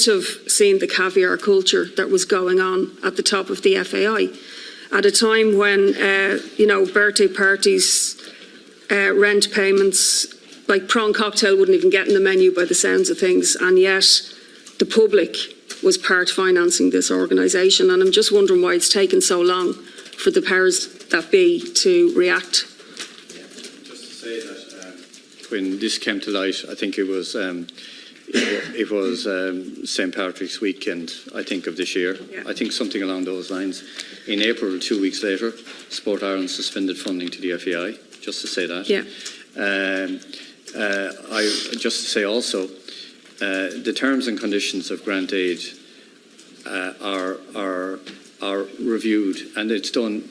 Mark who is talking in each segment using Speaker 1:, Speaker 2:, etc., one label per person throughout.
Speaker 1: have seen the caviar culture that was going on at the top of the FAI at a time when, birthday parties, rent payments, like prawn cocktail wouldn't even get in the menu by the sounds of things, and yet the public was part financing this organisation. And I'm just wondering why it's taken so long for the powers that be to react.
Speaker 2: Yeah, just to say that when this came to light, I think it was St. Patrick's weekend, I think, of this year.
Speaker 1: Yeah.
Speaker 2: I think something along those lines. In April, 2 weeks later, Sport Ireland suspended funding to the FAI, just to say that.
Speaker 1: Yeah.
Speaker 2: Just to say also, the terms and conditions of grant aid are reviewed, and it's done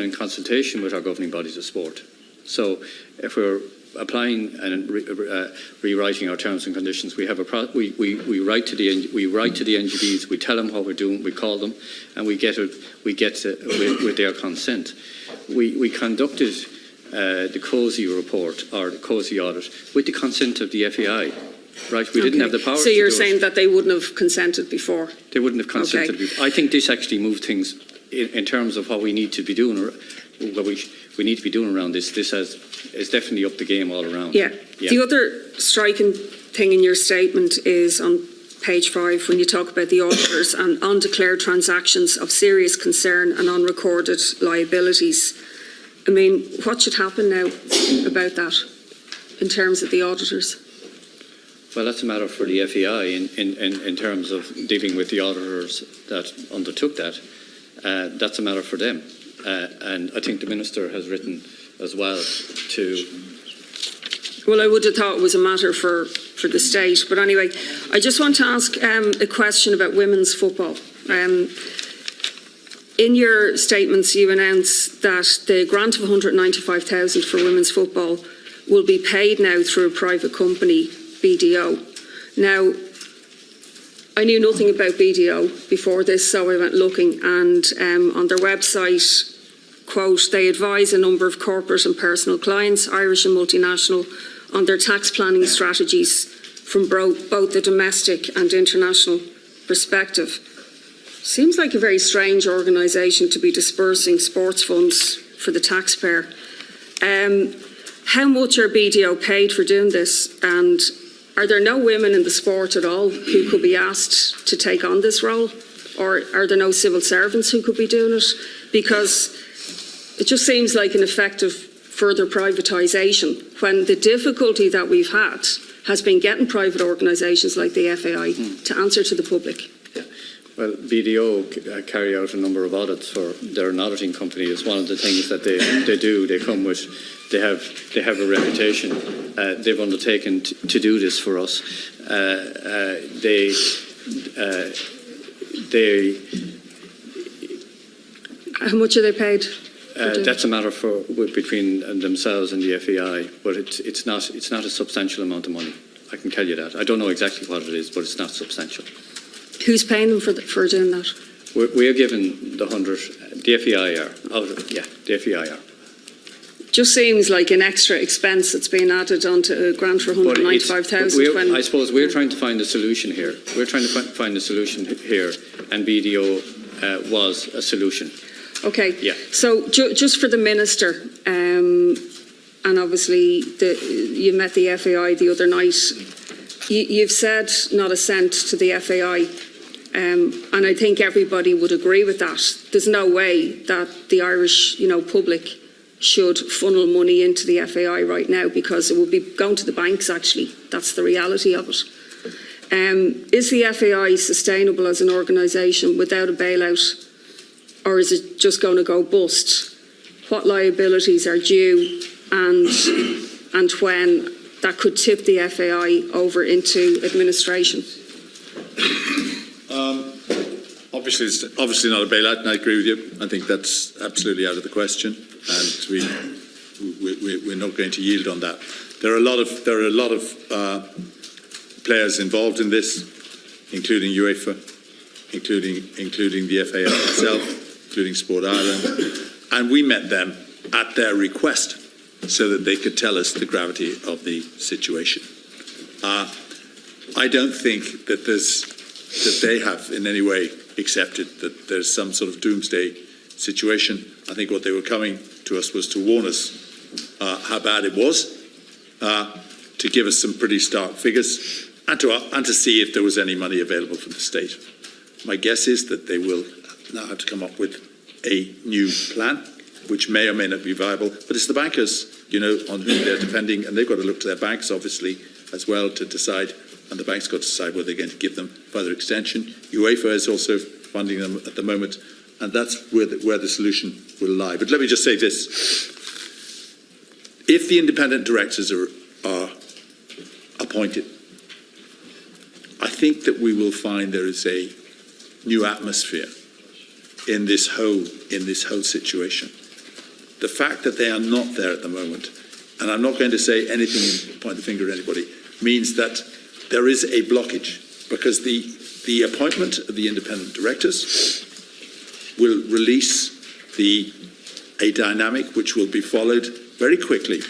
Speaker 2: in consultation with our governing bodies of sport. So if we're applying and rewriting our terms and conditions, we write to the NGDs, we tell them what we're doing, we call them, and we get with their consent. We conducted the COSI report or the COSI audit with the consent of the FAI. Right, we didn't have the power.
Speaker 1: So you're saying that they wouldn't have consented before?
Speaker 2: They wouldn't have consented before. I think this actually moved things in terms of what we need to be doing, or what we need to be doing around this. This is definitely up the game all around.
Speaker 1: Yeah. The other striking thing in your statement is on page 5 when you talk about the auditors and undeclared transactions of serious concern and unrecorded liabilities. I mean, what should happen now about that in terms of the auditors?
Speaker 2: Well, that's a matter for the FAI in terms of dealing with the auditors that undertook that. That's a matter for them. And I think the Minister has written as well to...
Speaker 1: Well, I would have thought it was a matter for the state. But anyway, I just want to ask a question about women's football. In your statements, you announced that the grant of $195,000 for women's football will be paid now through a private company, BDO. Now, I knew nothing about BDO before this, so I went looking, and on their website, quote, they advise a number of corporate and personal clients, Irish and multinational, on their tax planning strategies from both the domestic and international perspective. Seems like a very strange organisation to be dispersing sports funds for the taxpayer. How much are BDO paid for doing this, and are there no women in the sport at all who could be asked to take on this role? Or are there no civil servants who could be doing it? Because it just seems like an effective further privatisation when the difficulty that we've had has been getting private organisations like the FAI to answer to the public.
Speaker 2: Yeah. Well, BDO carry out a number of audits for their auditing company. It's one of the things that they do. They come with, they have a reputation. They've undertaken to do this for us.
Speaker 1: How much are they paid?
Speaker 2: That's a matter between themselves and the FAI, but it's not a substantial amount of money. I can tell you that. I don't know exactly what it is, but it's not substantial.
Speaker 1: Who's paying them for doing that?
Speaker 2: We are given the 100. The FAI are. The FAI are.
Speaker 1: Just seems like an extra expense that's being added onto a grant for $195,000.
Speaker 2: I suppose we're trying to find a solution here. We're trying to find a solution here, and BDO was a solution.
Speaker 1: Okay.
Speaker 2: Yeah.
Speaker 1: So just for the Minister, and obviously you met the FAI the other night. You've said not a cent to the FAI, and I think everybody would agree with that. There's no way that the Irish, public should funnel money into the FAI right now, because it would be going to the banks, actually. That's the reality of it. Is the FAI sustainable as an organisation without a bailout, or is it just going to go bust? What liabilities are due, and when that could tip the FAI over into administration?
Speaker 3: Obviously, it's obviously not a bailout, and I agree with you. I think that's absolutely out of the question, and we're not going to yield on that. There are a lot of players involved in this, including UEFA, including the FAI itself, including Sport Ireland, and we met them at their request so that they could tell us the gravity of the situation. I don't think that there's that they have in any way accepted that there's some sort of doomsday situation. I think what they were coming to us was to warn us how bad it was, to give us some pretty stark figures, and to see if there was any money available from the state. My guess is that they will now have to come up with a new plan, which may or may not be viable, but it's the bankers, on whom they're depending, and they've got to look to their banks, obviously, as well, to decide, and the bank's got to decide whether they're going to give them further extension. UEFA is also funding them at the moment, and that's where the solution will lie. But let me just say this. If the independent directors are appointed, I think that we will find there is a new atmosphere in this whole situation. The fact that they are not there at the moment, and I'm not going to say anything and point the finger at anybody, means that there is a blockage, because the appointment of the independent directors will release a dynamic which will be followed very quickly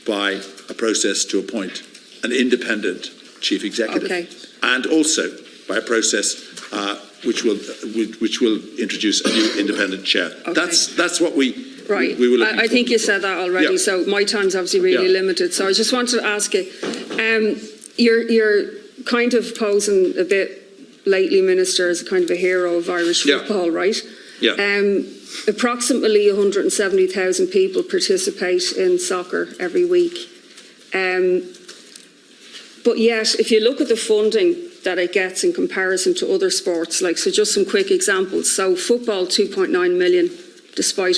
Speaker 3: by a process to appoint an independent chief executive, and also by a process which will introduce a new independent chair. That's what we were looking
Speaker 1: I think you said that already.
Speaker 3: Yeah.
Speaker 1: So my time's obviously really limited. So I just wanted to ask you, you're kind of posing a bit lately, Minister, as a kind of a hero of Irish football, right?
Speaker 3: Yeah.
Speaker 1: Approximately 170,000 people participate in soccer every week. But yet, if you look at the funding that it gets in comparison to other sports, so just some quick examples. So football, 2.9 million, despite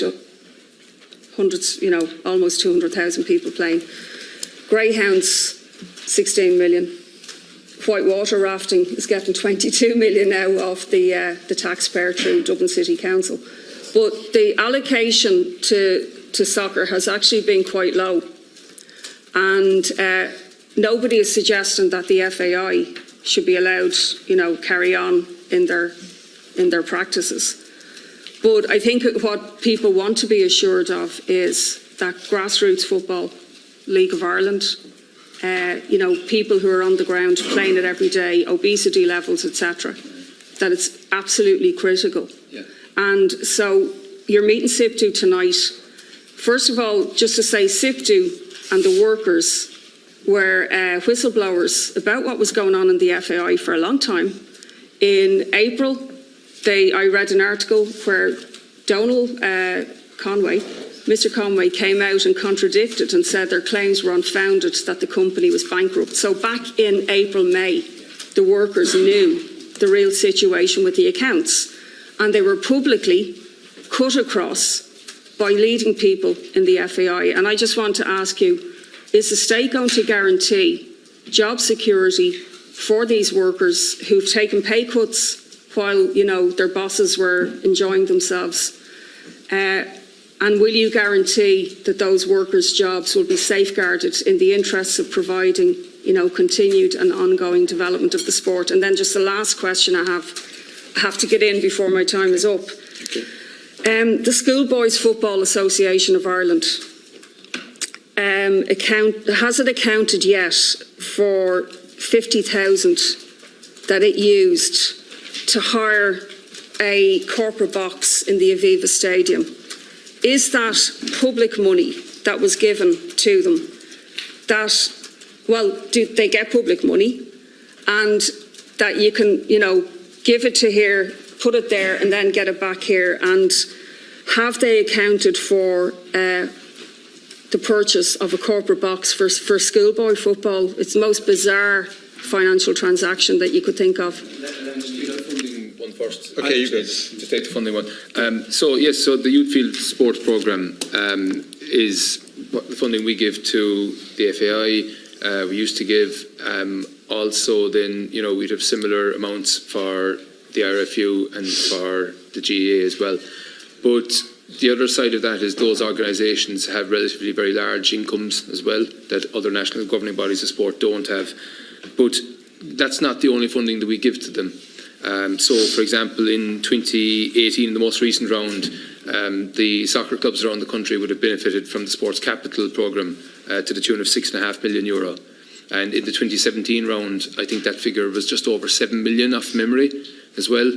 Speaker 1: hundreds, almost 200,000 people playing. Greyhounds, 16 million. Whitewater rafting is getting 22 million now off the taxpayer through Dublin City Council. But the allocation to soccer has actually been quite low. And nobody is suggesting that the FAI should be allowed, carry on in their practices. But I think what people want to be assured of is that grassroots football, League of Ireland, people who are on the ground playing it every day, obesity levels, etc., that it's absolutely critical.
Speaker 2: Yeah.
Speaker 1: And so you're meeting SIPTU tonight. First of all, just to say SIPTU and the workers were whistleblowers about what was going on in the FAI for a long time. In April, I read an article where Mr. Conway came out and contradicted and said their claims were unfounded, that the company was bankrupt. So back in April, May, the workers knew the real situation with the accounts, and they were publicly cut across by leading people in the FAI. And I just want to ask you, is the state going to guarantee job security for these workers who've taken pay cuts while, their bosses were enjoying themselves? And will you guarantee that those workers' jobs will be safeguarded in the interests of providing, continued and ongoing development of the sport? And then just the last question I have to get in before my time is up.
Speaker 3: Okay.
Speaker 1: The Schoolboys Football Association of Ireland, has it accounted yet for 50,000 that it used to hire a corporate box in the Aviva Stadium? Is that public money that was given to them? Do they get public money? And that you can, give it to here, put it there, and then get it back here? And have they accounted for the purchase of a corporate box for schoolboy football? It's the most bizarre financial transaction that you could think of.
Speaker 4: First.
Speaker 3: Okay, you go.
Speaker 4: Just take the funding one. So the Youth Field Sports Programme is the funding we give to the FAI. We used to give also then, we'd have similar amounts for the RFU and for the GAA as well. But the other side of that is those organisations have relatively very large incomes as well that other national governing bodies of sport don't have. But that's not the only funding that we give to them. So, for example, in 2018, the most recent round, the soccer clubs around the country would have benefited from the Sports Capital programme to the tune of €6.5 million. And in the 2017 round, I think that figure was just over 7 million off memory as well.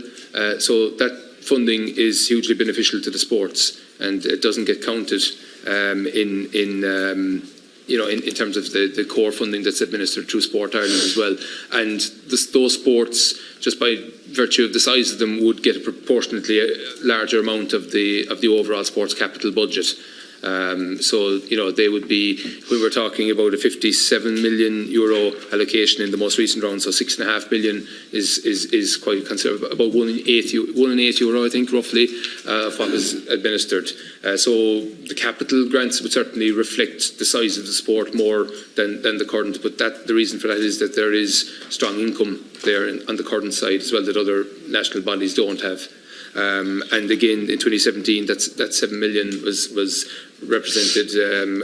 Speaker 4: So that funding is hugely beneficial to the sports, and it doesn't get counted in terms of the core funding that's administered through Sport Ireland as well. And those sports, just by virtue of the size of them, would get a proportionately larger amount of the overall sports capital budget. So, they would be, we were talking about a 57 million euro allocation in the most recent round, so 6.5 million is quite considerable, about 1 in 8 euro, I think, roughly, of what is administered. So the capital grants would certainly reflect the size of the sport more than the current, but the reason for that is that there is strong income there on the current side as well that other national bodies don't have. And again, in 2017, that 7 million was represented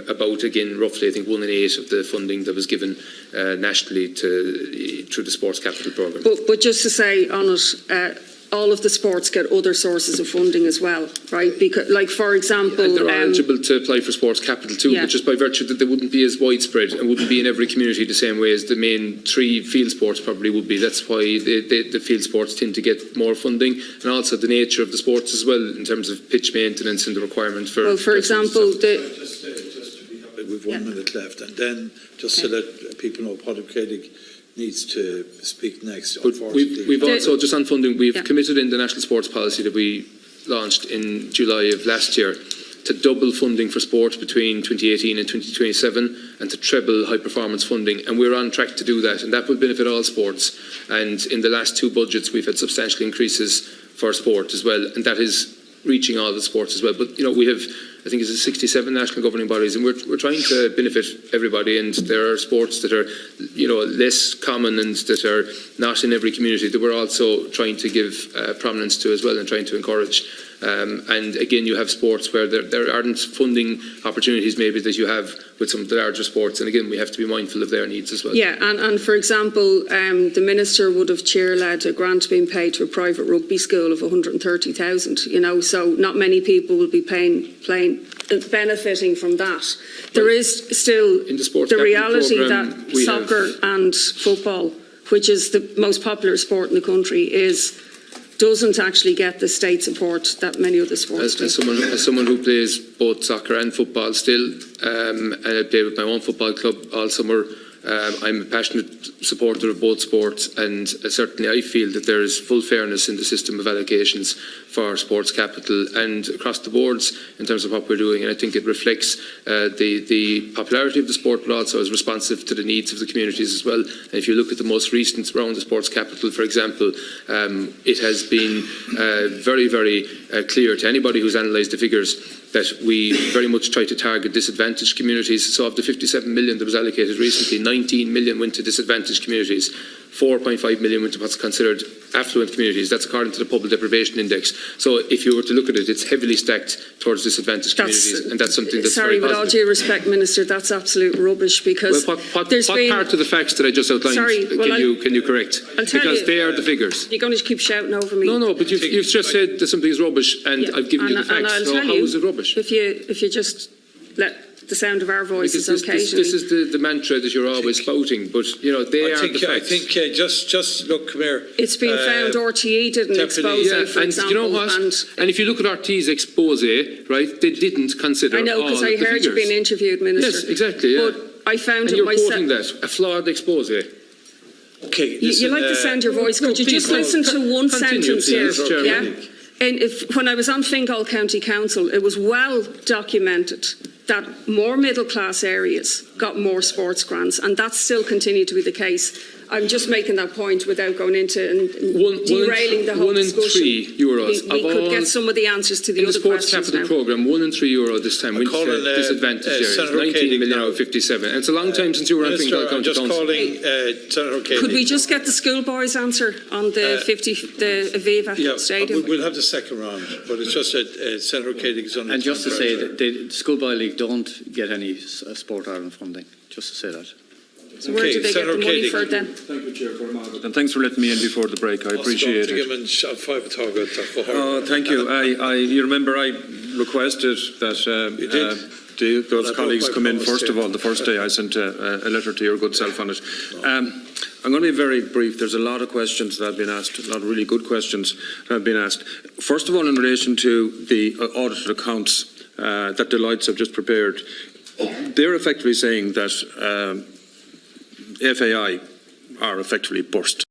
Speaker 4: about, again, roughly, I think, 1 in 8 of the funding that was given nationally through the Sports Capital Programme.
Speaker 1: But just to say on it, all of the sports get other sources of funding as well, right? Because, like, for example...
Speaker 4: And they're eligible to apply for sports capital too, but just by virtue that they wouldn't be as widespread and wouldn't be in every community the same way as the main 3 field sports probably would be. That's why the field sports tend to get more funding, and also the nature of the sports as well in terms of pitch maintenance and the requirement for...
Speaker 1: Well, for example...
Speaker 5: Just to be happy, we've 1 minute left, and then just to let people know, Padraig Craig needs to speak next.
Speaker 4: But we've also, just on funding, we've committed in the national sports policy that we launched in July of last year to double funding for sport between 2018 and 2027 and to treble high performance funding, and we're on track to do that, and that will benefit all sports. And in the last 2 budgets we've had substantial increases for sport as well, and that is reaching all the sports as well. But we have, I think it's 67 national governing bodies, and we're trying to benefit everybody, and there are sports that are less common and that are not in every community that we're also trying to give prominence to as well and trying to encourage. And again, you have sports where there aren't funding opportunities maybe that you have with some of the larger sports, and again we have to be mindful of their needs as well.
Speaker 1: Yeah, and for example, the Minister would have chair-led a grant being paid to a private rugby school of 130,000, so not many people will be benefiting from that. There is still
Speaker 4: in
Speaker 1: the reality that soccer and football, which is the most popular sport in the country, doesn't actually get the state support that many other sports do.
Speaker 4: As someone who plays both soccer and football still, and I play with my own football club all summer, I'm a passionate supporter of both sports, and certainly I feel that there is full fairness in the system of allocations for sports capital and across the boards in terms of what we're doing, and I think it reflects the popularity of the sport, but also is responsive to the needs of the communities as well. And if you look at the most recent round of sports capital, for example, it has been very, very clear to anybody who's analysed the figures that we very much try to target disadvantaged communities. So of the 57 million that was allocated recently, 19 million went to disadvantaged communities. 4.5 million went to what's considered affluent communities. That's according to the Public Deprivation Index. So if you were to look at it, it's heavily stacked towards disadvantaged communities, and that's something that's very positive.
Speaker 1: With all due respect, Minister, that's absolute rubbish, because
Speaker 4: what part of the facts that I just outlined can you correct? Because they are the figures.
Speaker 1: You're going to keep shouting over me.
Speaker 4: No, but you've just said that something is rubbish, and I've given you the facts. So how is it rubbish?
Speaker 1: If you just let the sound of our voices occasionally.
Speaker 4: This is the mantra that you're always spouting, but they are the facts.
Speaker 5: I think just look, come here.
Speaker 1: It's been found RTE didn't expose it, for example.
Speaker 4: You know what? And if you look at RTE's expose, right, they didn't consider.
Speaker 1: I know, because I heard you being interviewed, Minister.
Speaker 4: Yes, exactly. Yeah.
Speaker 1: But I found
Speaker 4: and
Speaker 1: it myself.
Speaker 4: You're quoting that, a flawed expose.
Speaker 5: Okay,
Speaker 1: you like the sound of your voice. Could you just listen to one sentence here? Yeah. And when I was on Fingal County Council, it was well documented that more middle-class areas got more sports grants, and that's still continued to be the case. I'm just making that point without going into and derailing the whole discussion. 1 in 3 euros.
Speaker 4: We
Speaker 1: could get some of the answers to the other questions
Speaker 4: now. In the Sports Capital Programme, 1 in 3 euro this time went to disadvantaged areas. 19 million out of 57. And it's a long time since you were on Fingal County Council.
Speaker 5: Senator O'Kane.
Speaker 1: Could we just get the schoolboys' answer on the Aviva Stadium?
Speaker 5: We'll have the second round, but it's just that Senator O'Kane is on.
Speaker 2: And just to say that the Schoolboy League don't get any Sport Ireland funding, just to say that.
Speaker 1: So where do they get the money for it then?
Speaker 6: Thank you, Chair, for Margaret, and thanks for letting me in before the break. I appreciate it. Thank you. You remember I requested that those colleagues come in first of all. The first day I sent a letter to your good self on it. I'm going to be very brief. There's a lot of questions that have been asked, a lot of really good questions that have been asked. First of all, in relation to the audited accounts that Deloitte have just prepared, they're effectively saying that FAI are effectively burst.